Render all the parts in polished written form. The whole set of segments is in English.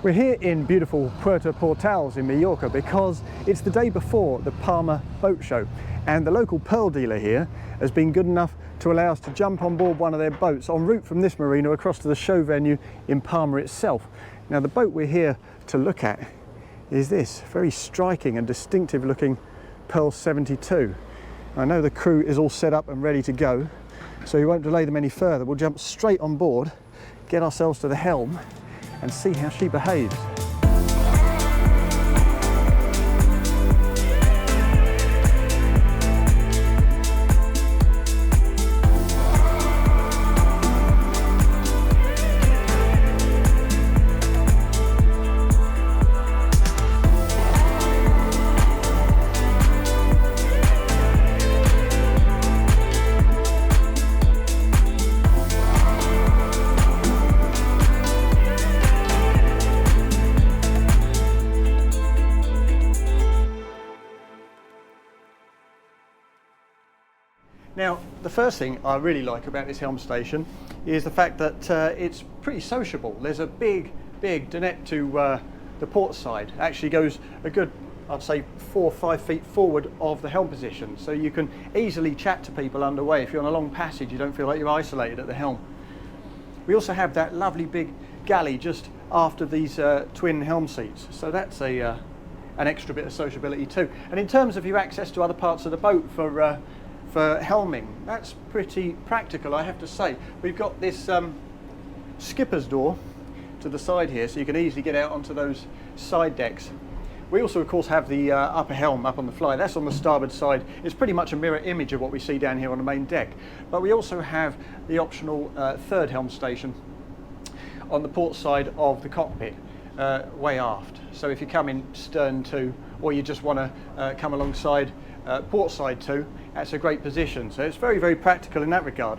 We're here in beautiful Puerto Portales in Mallorca because it's the day before the Palma boat show, and the local pearl dealer here has been good enough to allow us to jump on board one of their boats en route from this marina across to the show venue in Palma itself. Now the boat we're here to look at is this very striking and distinctive looking Pearl 72. I know the crew is all set up and ready to go, so we won't delay them any further. We'll jump straight on board, get ourselves to the helm and see how she behaves. Now, the first thing I really like about this helm station is the fact that it's pretty sociable. There's a big dinette to the port side. It actually goes a good, I'd say, 4 or 5 feet forward of the helm position, so you can easily chat to people underway. If you're on a long passage, you don't feel like you're isolated at the helm. We also have that lovely big galley just after these twin helm seats, so that's an extra bit of sociability too. And in terms of your access to other parts of the boat for helming, that's pretty practical, I have to say. We've got this skipper's door to the side here, so you can easily get out onto those side decks. We also, of course, have the upper helm up on the fly. That's on the starboard side. It's pretty much a mirror image of what we see down here on the main deck. But we also have the optional third helm station on the port side of the cockpit, way aft. So if you come in stern to, or you just want to come alongside port side too, that's a great position. So it's very, very practical in that regard.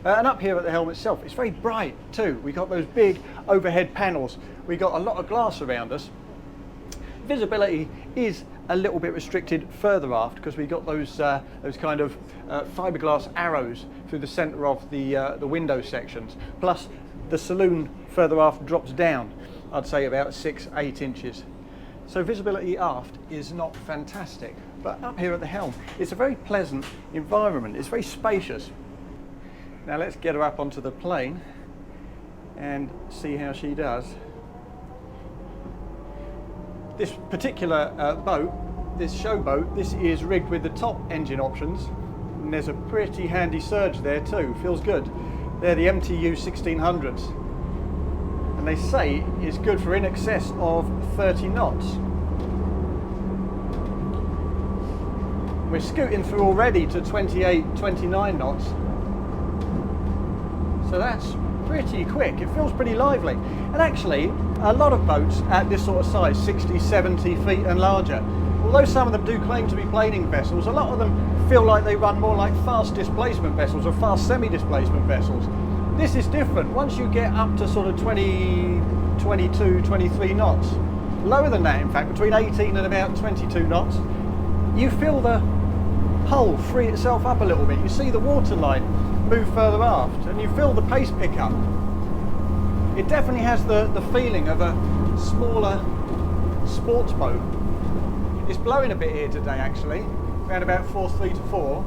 And up here at the helm itself, it's very bright too. We've got those big overhead panels. We've got a lot of glass around us. Visibility is a little bit restricted further aft because we've got those kind of fiberglass arrows through the centre of the window sections. Plus the saloon further aft drops down, I'd say about 6-8 inches. So visibility aft is not fantastic, but up here at the helm, it's a very pleasant environment. It's very spacious. Now let's get her up onto the plane and see how she does. This particular boat, this show boat, this is rigged with the top engine options, and there's a pretty handy surge there too. Feels good. They're the MTU 1600s. And they say it's good for in excess of 30 knots. We're scooting through already to 28, 29 knots. So that's pretty quick. It feels pretty lively. And actually, a lot of boats at this sort of size, 60, 70 feet and larger, although some of them do claim to be planing vessels, a lot of them feel like they run more like fast displacement vessels or fast semi-displacement vessels. This is different. Once you get up to sort of 20, 22, 23 knots, lower than that in fact, between 18 and about 22 knots, you feel the hull free itself up a little bit. You see the waterline move further aft and you feel the pace pick up. It definitely has the feeling of a smaller sports boat. It's blowing a bit here today actually, around about force 3 to 4,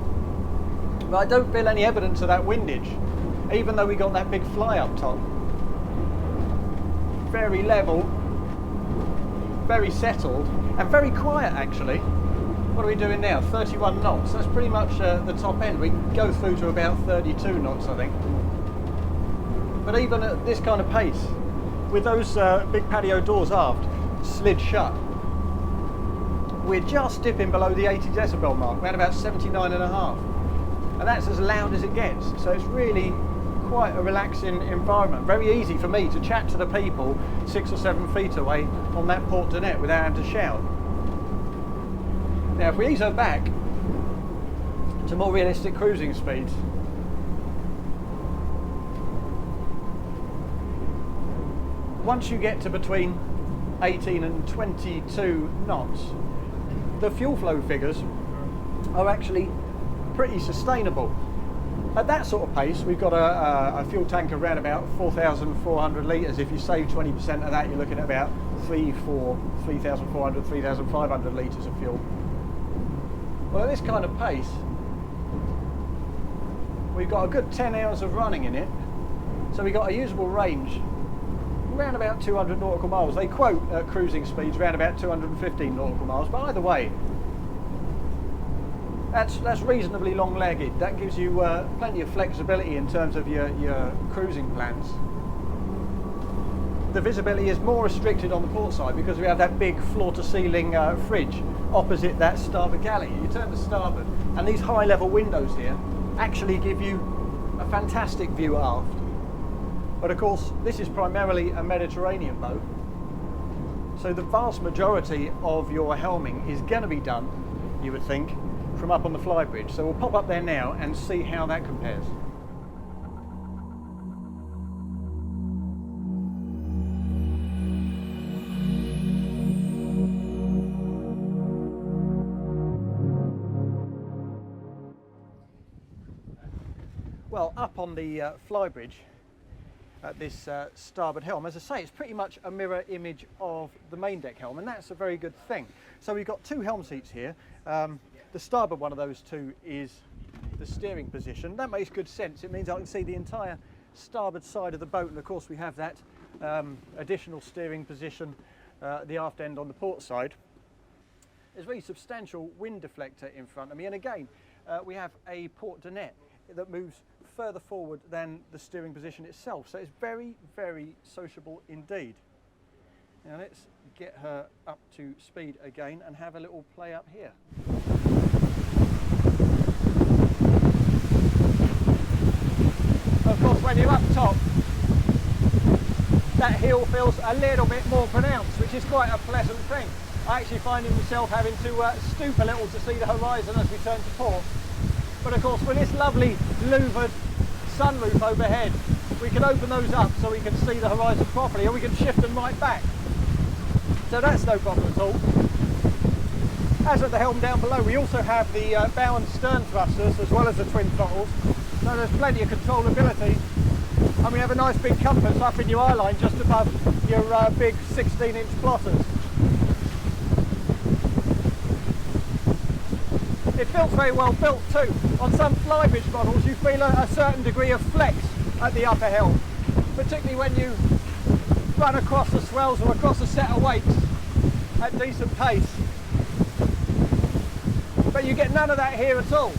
but I don't feel any evidence of that windage. Even though we got that big fly up top. Very level, very settled, and very quiet actually. What are we doing now? 31 knots. That's pretty much the top end. We can go through to about 32 knots, I think. But even at this kind of pace, with those big patio doors aft slid shut, we're just dipping below the 80 decibel mark, around about 79.5. And that's as loud as it gets. So it's really quite a relaxing environment. Very easy for me to chat to the people 6 or 7 feet away on that port dinette without having to shout. Now if we ease her back to more realistic cruising speeds, once you get to between 18 and 22 knots, the fuel flow figures are actually pretty sustainable. At that sort of pace, we've got a fuel tank around about 4,400 litres. If you save 20% of that, you're looking at about 3,400, 3,500 litres of fuel. Well, at this kind of pace, we've got a good 10 hours of running in it. So we've got a usable range around about 200 nautical miles. They quote cruising speeds around about 215 nautical miles, but either way, that's reasonably long-legged. That gives you plenty of flexibility in terms of your cruising plans. The visibility is more restricted on the port side because we have that big floor-to-ceiling fridge opposite that starboard galley. You turn to starboard, and these high-level windows here actually give you a fantastic view aft. But of course, this is primarily a Mediterranean boat, so the vast majority of your helming is going to be done, you would think, from up on the flybridge. So we'll pop up there now and see how that compares. Well, up on the flybridge at this starboard helm, as I say, it's pretty much a mirror image of the main deck helm, and that's a very good thing. So we've got two helm seats here. The starboard one of those two is the steering position. That makes good sense. It means I can see the entire starboard side of the boat, and of course we have that additional steering position, the aft end on the port side. There's a very substantial wind deflector in front of me, and again we have a port dinette that moves further forward than the steering position itself, so it's very, very sociable indeed. Now let's get her up to speed again and have a little play up here. Of course, when you're up top, that hill feels a little bit more pronounced, which is quite a pleasant thing. I actually find myself having to stoop a little to see the horizon as we turn to port. But of course, with this lovely louvered sunroof overhead, we can open those up so we can see the horizon properly, or we can shift them right back. So that's no problem at all. As at the helm down below, we also have the bow and stern thrusters as well as the twin throttles, so there's plenty of controllability. And we have a nice big compass up in your eye line just above your big 16-inch plotters. It feels very well built too. On some flybridge models you feel a certain degree of flex at the upper helm, particularly when you run across the swells or across a set of wakes at decent pace. But you get none of that here at all.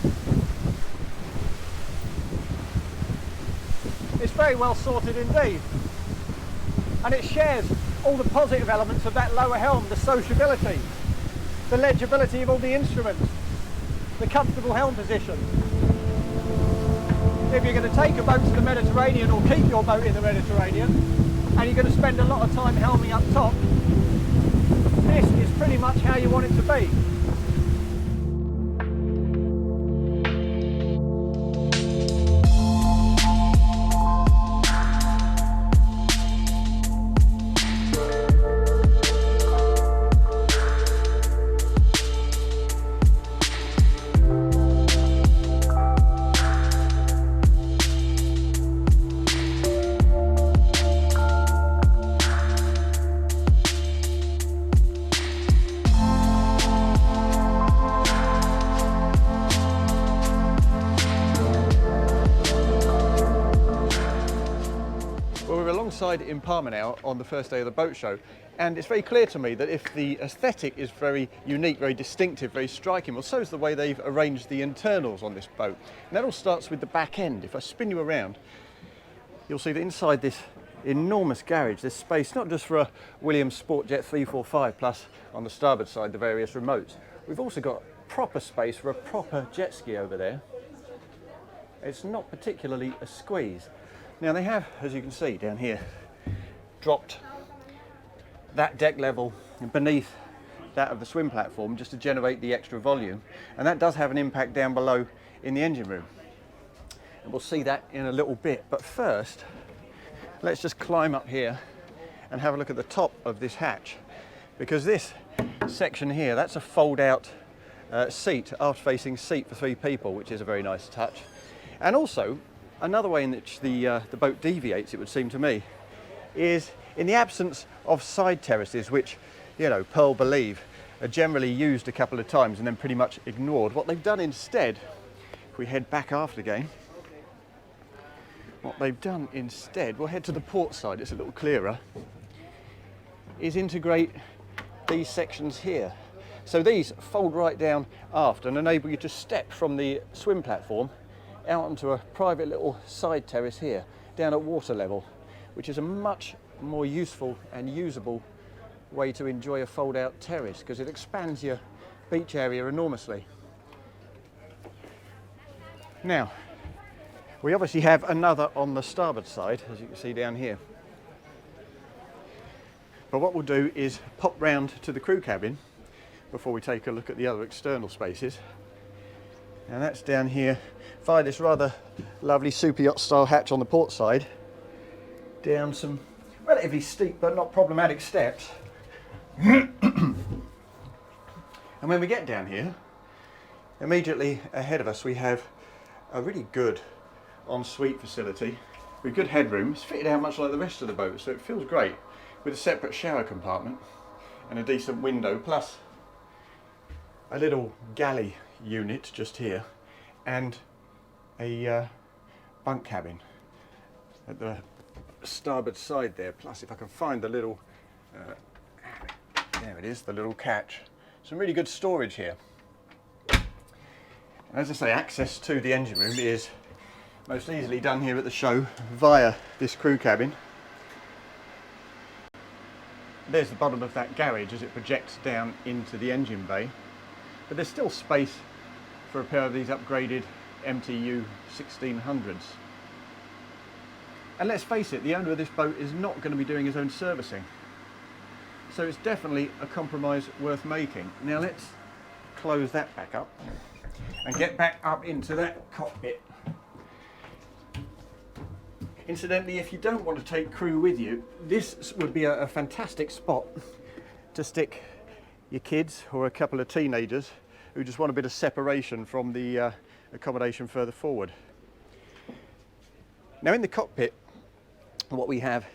It's very well sorted indeed. And it shares all the positive elements of that lower helm, the sociability, the legibility of all the instruments, the comfortable helm position. If you're going to take a boat to the Mediterranean or keep your boat in the Mediterranean and you're going to spend a lot of time helming up top, this is pretty much how you want it to be. In Palma now on the first day of the boat show, and it's very clear to me that if the aesthetic is very unique, very distinctive, very striking, well, so is the way they've arranged the internals on this boat. And that all starts with the back end. If I spin you around, you'll see that inside this enormous garage there's space not just for a Williams Sportjet 345 plus on the starboard side the various remotes. We've also got proper space for a proper jet ski over there. It's not particularly a squeeze. Now they have, as you can see down here, dropped that deck level beneath that of the swim platform just to generate the extra volume, and that does have an impact down below in the engine room, and we'll see that in a little bit. But first, let's just climb up here and have a look at the top of this hatch, because this section here, that's a fold out seat, aft facing seat for 3 people, which is a very nice touch. And also, another way in which the boat deviates, it would seem to me, is in the absence of side terraces, which, you know, Pearl believe are generally used a couple of times and then pretty much ignored. What they've done instead, if we head back aft again, what they've done instead, we'll head to the port side, it's a little clearer, is integrate these sections here. So these fold right down aft and enable you to step from the swim platform out onto a private little side terrace here, down at water level, which is a much more useful and usable way to enjoy a fold-out terrace, because it expands your beach area enormously. Now, we obviously have another on the starboard side, as you can see down here. But what we'll do is pop round to the crew cabin before we take a look at the other external spaces. And that's down here via this rather lovely super yacht style hatch on the port side, down some relatively steep but not problematic steps. And when we get down here, immediately ahead of us we have a really good ensuite facility with good headroom. It's fitted out much like the rest of the boat, so it feels great, with a separate shower compartment and a decent window, plus a little galley unit just here and a bunk cabin at the starboard side there. Plus, if I can find the little there it is, the little catch. Some really good storage here. And as I say, access to the engine room is most easily done here at the show via this crew cabin. There's the bottom of that garage as it projects down into the engine bay. But there's still space for a pair of these upgraded MTU 1600s. And let's face it, the owner of this boat is not going to be doing his own servicing. So it's definitely a compromise worth making. Now let's close that back up and get back up into that cockpit. Incidentally, if you don't want to take crew with you, this would be a fantastic spot to stick your kids or a couple of teenagers who just want a bit of separation from the accommodation further forward. Now in the cockpit, what we have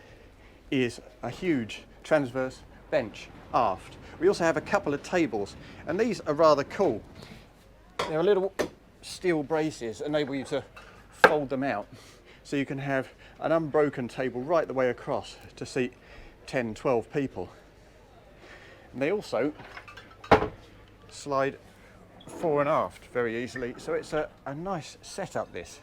is a huge transverse bench aft. We also have a couple of tables, and these are rather cool. They're little steel braces, enable you to fold them out so you can have an unbroken table right the way across to seat 10, 12 people. And they also slide fore and aft very easily, so it's a nice setup. This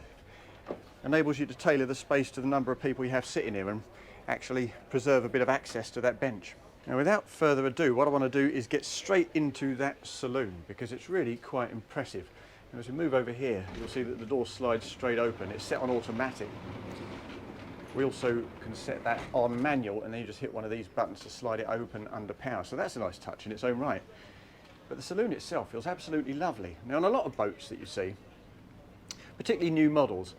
enables you to tailor the space to the number of people you have sitting here and actually preserve a bit of access to that bench. Now without further ado, what I want to do is get straight into that saloon, because it's really quite impressive. And as we move over here, you'll see that the door slides straight open. It's set on automatic. We also can set that on manual, and then you just hit one of these buttons to slide it open under power. So that's a nice touch in its own right. But the saloon itself feels absolutely lovely. Now on a lot of boats that you see, particularly new models,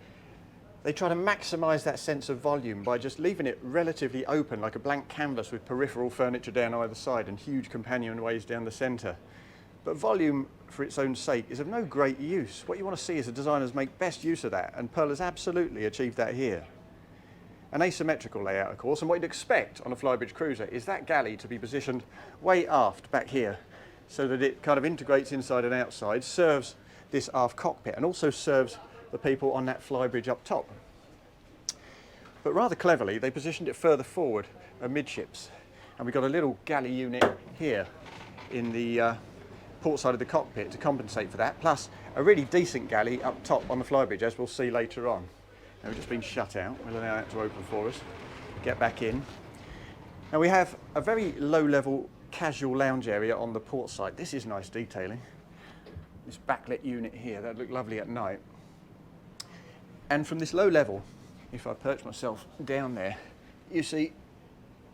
they try to maximise that sense of volume by just leaving it relatively open, like a blank canvas with peripheral furniture down either side and huge companionways down the centre. But volume for its own sake is of no great use. What you want to see is the designers make best use of that, and Pearl has absolutely achieved that here. An asymmetrical layout, of course, and what you'd expect on a flybridge cruiser is that galley to be positioned way aft back here, so that it kind of integrates inside and outside, serves this aft cockpit, and also serves the people on that flybridge up top. But rather cleverly, they positioned it further forward amidships, and we've got a little galley unit here in the port side of the cockpit to compensate for that, plus a really decent galley up top on the flybridge, as we'll see later on. Now we've just been shut out, we'll allow that to open for us, get back in. Now we have a very low level casual lounge area on the port side. This is nice detailing. This backlit unit here, that'd look lovely at night. And from this low level, if I perch myself down there, you see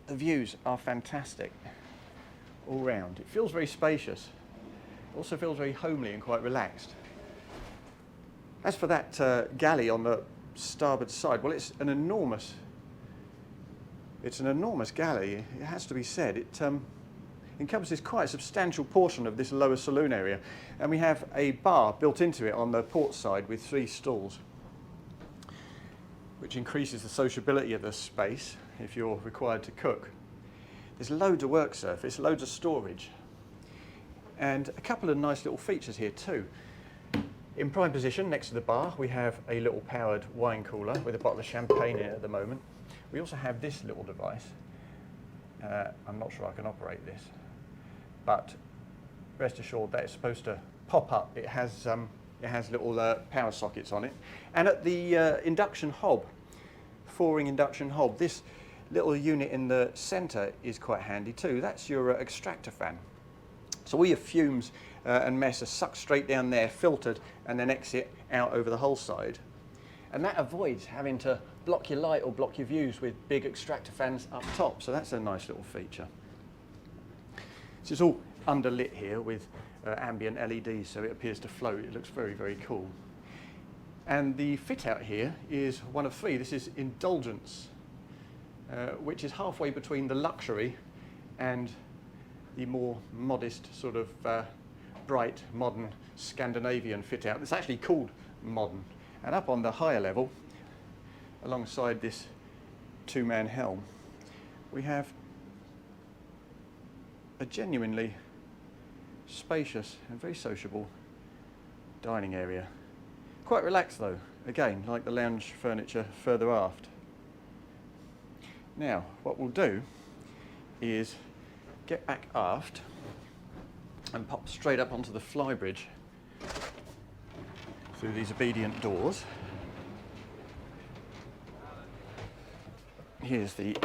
the views are fantastic all round. It feels very spacious. It also feels very homely and quite relaxed. As for that galley on the starboard side, well, it's an enormous galley, it has to be said. It encompasses quite a substantial portion of this lower saloon area, and we have a bar built into it on the port side with 3 stalls. which increases the sociability of the space if you're required to cook. There's loads of work surface, loads of storage, and a couple of nice little features here too. In prime position next to the bar we have a little powered wine cooler with a bottle of champagne in it at the moment. We also have this little device. I'm not sure I can operate this, but rest assured that it's supposed to pop up. It has little power sockets on it. And at the induction hob, 4-ring induction hob, this little unit in the centre is quite handy too. That's your extractor fan. So all your fumes and mess are sucked straight down there, filtered, and then exit out over the whole side. And that avoids having to block your light or block your views with big extractor fans up top. So that's a nice little feature. So it's all underlit here with ambient LEDs, so it appears to float. It looks very, very cool. And the fit out here is one of 3. This is Indulgence, which is halfway between the luxury and the more modest sort of bright, modern Scandinavian fit out. It's actually called modern. And up on the higher level, alongside this 2-man helm, we have a genuinely spacious and very sociable dining area. Quite relaxed though, again, like the lounge furniture further aft. Now, what we'll do is get back aft and pop straight up onto the flybridge through these obedient doors. Here's the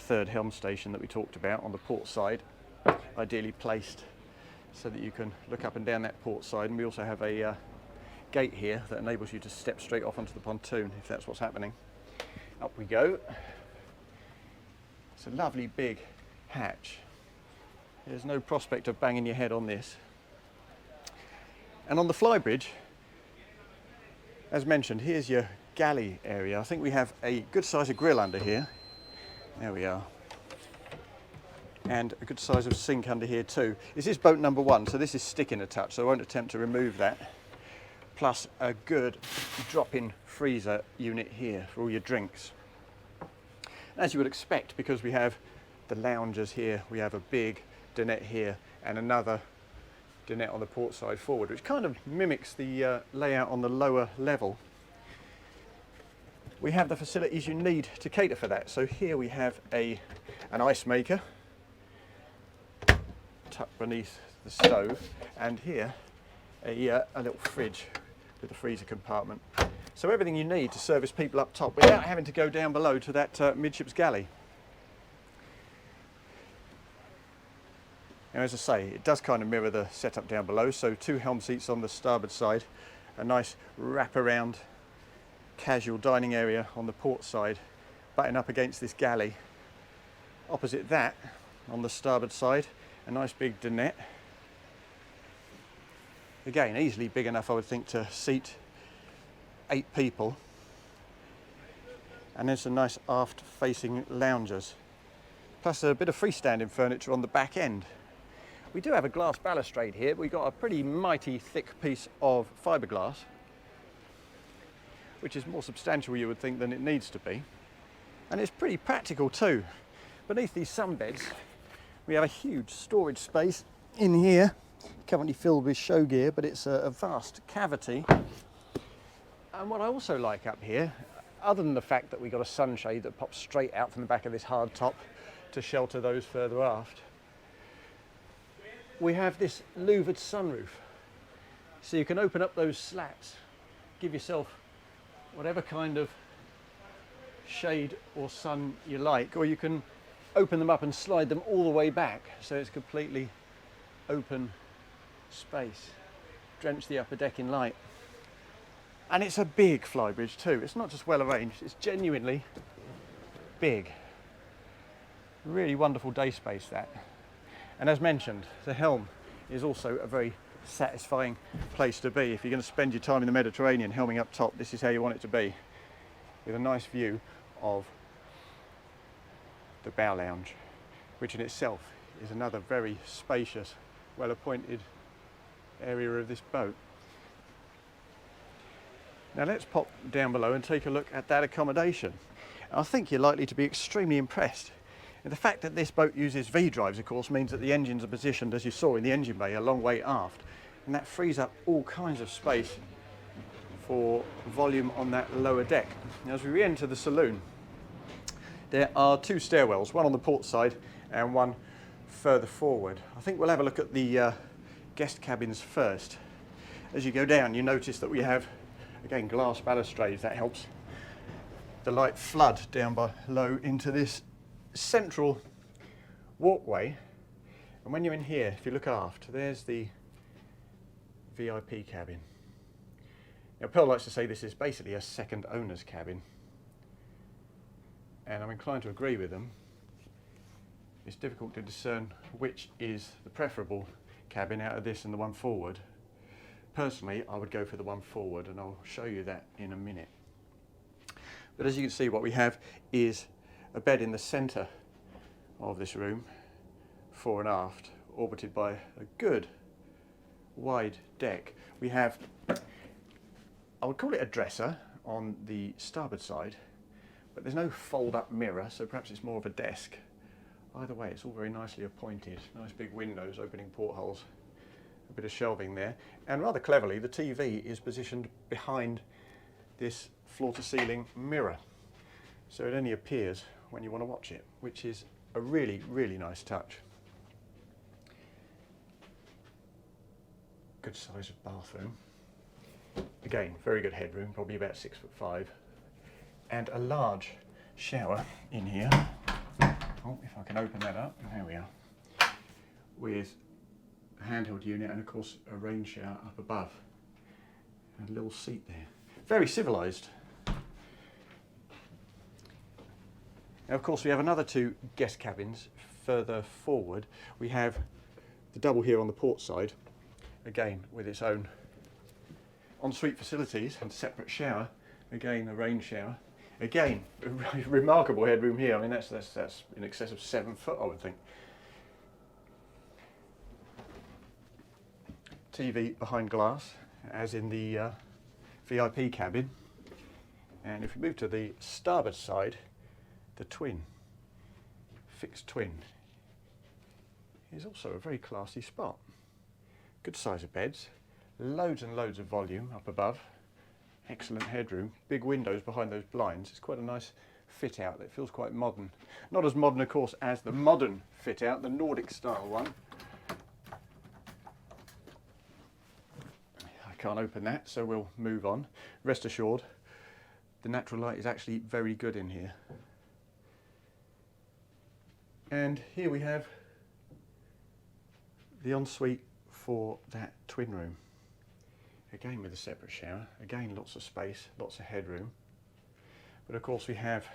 3rd helm station that we talked about on the port side, ideally placed so that you can look up and down that port side. And we also have a gate here that enables you to step straight off onto the pontoon if that's what's happening. Up we go. It's a lovely big hatch. There's no prospect of banging your head on this. And on the flybridge, as mentioned, here's your galley area. I think we have a good size of grill under here. There we are. And a good size of sink under here too. This is boat number 1, so this is sticking a touch, so I won't attempt to remove that. Plus a good drop-in freezer unit here for all your drinks. As you would expect, because we have the loungers here, we have a big dinette here and another dinette on the port side forward, which kind of mimics the layout on the lower level. We have the facilities you need to cater for that. So here we have an ice maker tucked beneath the stove, and here a little fridge with a freezer compartment. So everything you need to service people up top without having to go down below to that midships galley. Now, as I say, it does kind of mirror the setup down below. So 2 helm seats on the starboard side, a nice wraparound casual dining area on the port side, butting up against this galley. Opposite that, on the starboard side, a nice big dinette. Again, easily big enough, I would think, to seat 8 people. And there's some nice aft-facing loungers, plus a bit of freestanding furniture on the back end. We do have a glass balustrade here, but we've got a pretty mighty thick piece of fiberglass, which is more substantial, you would think, than it needs to be. And it's pretty practical too. Beneath these sunbeds, we have a huge storage space in here, currently filled with show gear, but it's a vast cavity. And what I also like up here, other than the fact that we've got a sunshade that pops straight out from the back of this hard top to shelter those further aft, we have this louvered sunroof. So you can open up those slats, give yourself whatever kind of shade or sun you like, or you can open them up and slide them all the way back so it's completely open space. Drench the upper deck in light. And it's a big flybridge too. It's not just well arranged, it's genuinely big. Really wonderful day space, that. And as mentioned, the helm is also a very satisfying place to be. If you're going to spend your time in the Mediterranean helming up top, this is how you want it to be, with a nice view of the bow lounge, which in itself is another very spacious, well appointed area of this boat. Now let's pop down below and take a look at that accommodation. I think you're likely to be extremely impressed. And the fact that this boat uses V-drives, of course, means that the engines are positioned, as you saw in the engine bay, a long way aft. And that frees up all kinds of space for volume on that lower deck. Now, as we re-enter the saloon, there are two stairwells, one on the port side and one further forward. I think we'll have a look at the guest cabins first. As you go down, you notice that we have, again, glass balustrades. That helps the light flood down below into this central walkway. And when you're in here, if you look aft, there's the VIP cabin. Now, Pearl likes to say this is basically a second owner's cabin, and I'm inclined to agree with them. It's difficult to discern which is the preferable cabin out of this and the one forward. Personally, I would go for the one forward, and I'll show you that in a minute. But as you can see, what we have is a bed in the centre of this room, fore and aft, orbited by a good wide deck. We have, I would call it a dresser on the starboard side, but there's no fold-up mirror, so perhaps it's more of a desk. Either way, it's all very nicely appointed. Nice big windows, opening portholes, a bit of shelving there, and rather cleverly, the TV is positioned behind this floor-to-ceiling mirror, so it only appears when you want to watch it, which is a really, really nice touch. Good size of bathroom. Again, very good headroom, probably about 6'5", and a large shower in here. Oh, if I can open that up, there we are. With a handheld unit and of course a rain shower up above. And a little seat there. Very civilised. Now of course we have another two guest cabins further forward. We have the double here on the port side, again with its own ensuite facilities and separate shower, again a rain shower. Again, a remarkable headroom here. I mean, that's in excess of 7 foot, I would think. TV behind glass, as in the VIP cabin. And if we move to the starboard side, the twin, fixed twin, is also a very classy spot. Good size of beds, loads and loads of volume up above. Excellent headroom, big windows behind those blinds. It's quite a nice fit out. It feels quite modern. Not as modern, of course, as the modern fit out, the Nordic style one. I can't open that, so we'll move on. Rest assured, the natural light is actually very good in here. And here we have the ensuite for that twin room. Again with a separate shower, again lots of space, lots of headroom. But of course we have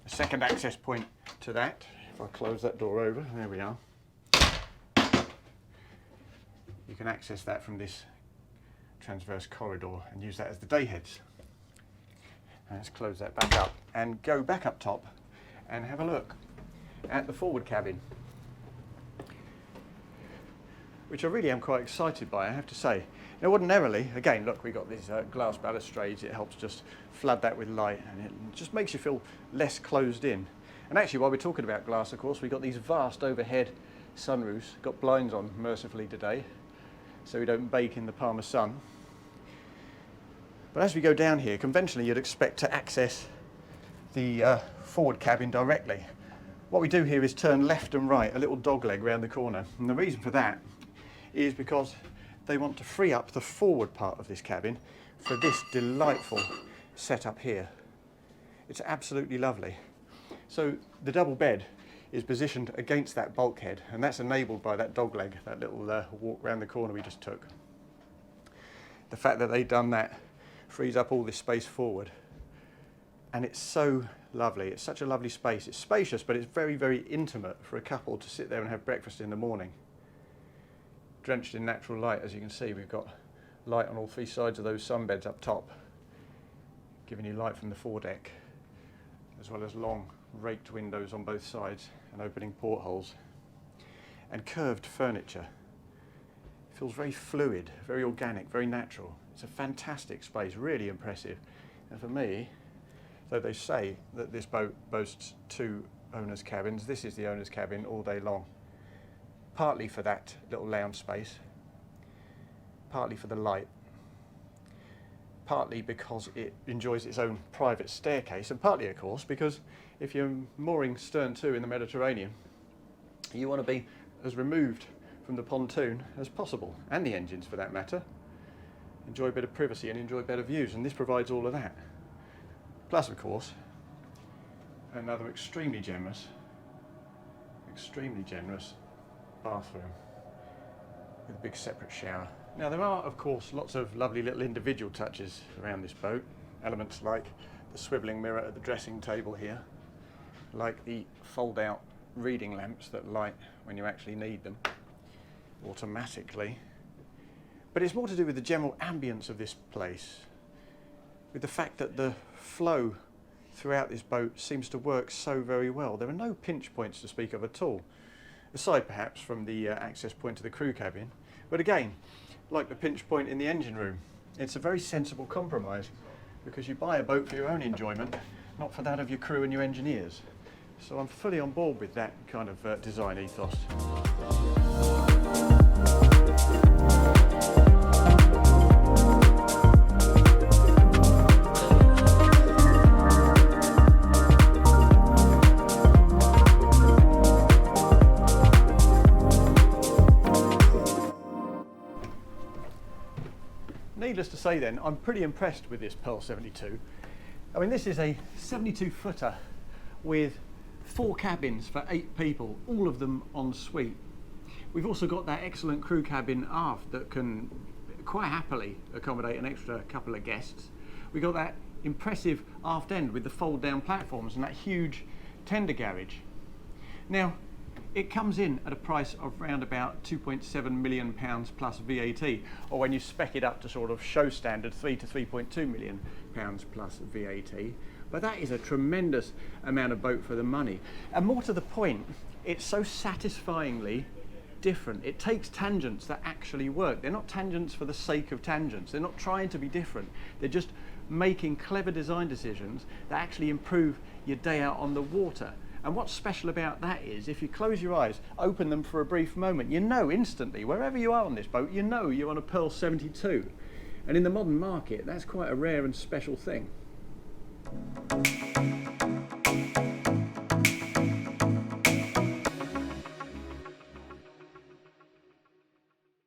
a second access point to that. If I close that door over, there we are. You can access that from this transverse corridor and use that as the day heads. And let's close that back up and go back up top and have a look at the forward cabin, which I really am quite excited by, I have to say. Now ordinarily, again, look, we've got these glass balustrades. It helps just flood that with light, and it just makes you feel less closed in. And actually, while we're talking about glass, of course, we've got these vast overhead sunroofs. Got blinds on, mercifully, today, so we don't bake in the Palmer sun. But as we go down here, conventionally you'd expect to access the forward cabin directly. What we do here is turn left and right, a little dogleg round the corner. And the reason for that is because they want to free up the forward part of this cabin for this delightful setup here. It's absolutely lovely. So the double bed is positioned against that bulkhead, and that's enabled by that dogleg, that little walk round the corner we just took. The fact that they've done that frees up all this space forward. And it's so lovely. It's such a lovely space. It's spacious, but it's very, very intimate for a couple to sit there and have breakfast in the morning. Drenched in natural light, as you can see. We've got light on all three sides of those sunbeds up top, giving you light from the foredeck, as well as long raked windows on both sides and opening portholes. And curved furniture, Feels very fluid, very organic, very natural. It's a fantastic space, really impressive. And for me, though they say that this boat boasts 2 owner's cabins, this is the owner's cabin all day long. Partly for that little lounge space, partly for the light, partly because it enjoys its own private staircase, and partly, of course, because if you're mooring stern to in the Mediterranean, you want to be as removed from the pontoon as possible, and the engines for that matter. Enjoy a bit of privacy and enjoy better views, and this provides all of that. Plus, of course, another extremely generous bathroom with a big separate shower. Now there are, of course, lots of lovely little individual touches around this boat. Elements like the swivelling mirror at the dressing table here, like the fold-out reading lamps that light when you actually need them automatically. But it's more to do with the general ambience of this place, with the fact that the flow throughout this boat seems to work so very well. There are no pinch points to speak of at all, aside perhaps from the access point to the crew cabin. But again, like the pinch point in the engine room, it's a very sensible compromise, because you buy a boat for your own enjoyment, not for that of your crew and your engineers. So I'm fully on board with that kind of design ethos. Needless to say then, I'm pretty impressed with this Pearl 72. I mean, this is a 72-footer with 4 cabins for 8 people, all of them Ensuite. We've also got that excellent crew cabin aft that can quite happily accommodate an extra couple of guests. We've got that impressive aft end with the fold-down platforms and that huge tender garage. Now, it comes in at a price of around about £2.7 million plus VAT, or when you spec it up to sort of show standard, £3 to £3.2 million plus VAT. But that is a tremendous amount of boat for the money. And more to the point, it's so satisfyingly different. It takes tangents that actually work. They're not tangents for the sake of tangents. They're not trying to be different. They're just making clever design decisions that actually improve your day out on the water. And what's special about that is, if you close your eyes, open them for a brief moment, you know instantly, wherever you are on this boat, you know you're on a Pearl 72. And in the modern market, that's quite a rare and special thing.